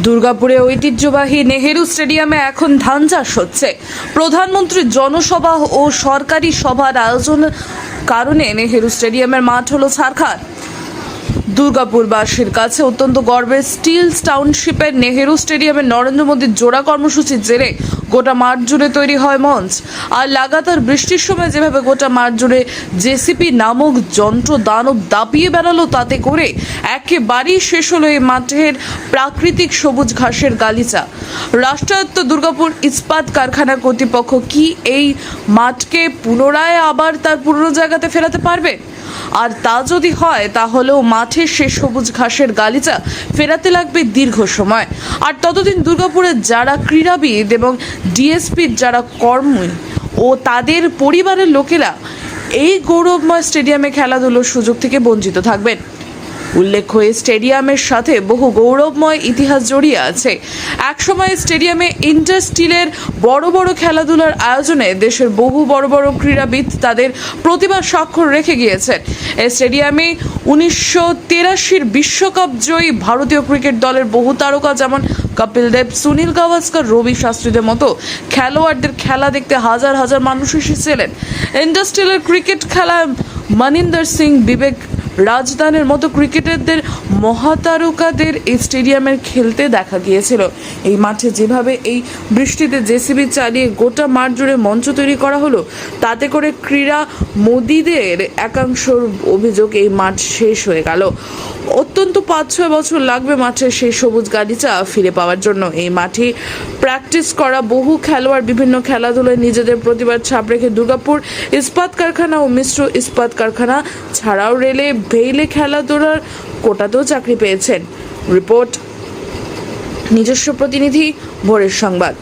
দুর্গাপুরে ঐতিহ্যবাহী নেহেরু স্টেডিয়ামে এখন ধান চাষ হচ্ছে। প্রধানমন্ত্রীর জনসভা ও সরকারি সভার আয়োজন কারণে নেহেরু স্টেডিয়ামের মাঠ হলো ছারখার। দুর্গাপুরবাসীর কাছে অত্যন্ত গর্বের স্টিল টাউনশিপের নেহেরু স্টেডিয়ামে নরেন্দ্র মোদীর জোড়া কর্মসূচির জেরে গোটা মাঠ জুড়ে তৈরি হয় মঞ্চ। আর লাগাতার বৃষ্টির সময় যেভাবে গোটা মাঠ জুড়ে জেসিপি নামক যন্ত্র দানব দাপিয়ে বেড়ালো, তাতে করে একেবারেই শেষ হলো এই মাঠের প্রাকৃতিক সবুজ ঘাসের গালিচা। রাষ্ট্রায়ত্ত দুর্গাপুর ইস্পাত কারখানা কর্তৃপক্ষ কি এই মাঠকে পুনরায় আবার তার পুরনো জায়গাতে ফেরাতে পারবে? আর তা যদি হয়, তাহলেও মাঠের সে সবুজ ঘাসের গালিচা ফেরাতে লাগবে দীর্ঘ সময়। আর ততদিন দুর্গাপুরের যারা ক্রীড়াবিদ এবং ডিএসপির যারা কর্মী ও তাদের পরিবারের লোকেরা এই গৌরবময় স্টেডিয়ামে খেলাধুলোর সুযোগ থেকে বঞ্চিত থাকবেন। উল্লেখ্য, এই স্টেডিয়ামের সাথে বহু গৌরবময় ইতিহাস জড়িয়ে আছে। একসময় স্টেডিয়ামে ইন্টার স্টিলের বড় বড় খেলাধুলার আয়োজনে দেশের বহু বড় বড় ক্রীড়াবিদ তাদের প্রতিভার স্বাক্ষর রেখে গিয়েছেন। এই স্টেডিয়ামে 1983 বিশ্বকাপ জয়ী ভারতীয় ক্রিকেট দলের বহু তারকা যেমন কপিল দেব, সুনীল গাভাস্কর, রবি শাস্ত্রীদের মতো খেলোয়াড়দের খেলা দেখতে হাজার হাজার মানুষ এসেছিলেন। ইন্টার স্টিলের ক্রিকেট খেলায় মনিন্দর সিং, বিবেক রাজদানের মতো ক্রিকেটারদের মহাতারকাদের এই স্টেডিয়ামে খেলতে দেখা গিয়েছিল। এই মাঠে যেভাবে এই বৃষ্টিতে জেসিবি চালিয়ে গোটা মাঠ জুড়ে মঞ্চ তৈরি করা হলো, তাতে করে ক্রীড়া মোদীদের একাংশের অভিযোগ এই মাঠ শেষ হয়ে গেল। অত্যন্ত 5-6 বছর লাগবে মাঠের সেই সবুজ গালিচা ফিরে পাওয়ার জন্য। এই মাঠে প্র্যাকটিস করা বহু খেলোয়াড় বিভিন্ন খেলাধুলায় নিজেদের প্রতিভার ছাপ রেখে দুর্গাপুর ইস্পাত কারখানা ও মিশ্র ইস্পাত কারখানা ছাড়াও রেলে ভেইলে খেলাধুলার কোটাতেও চাকরি পেয়েছেন। রিপোর্ট নিজস্ব প্রতিনিধি, ভোরের সংবাদ।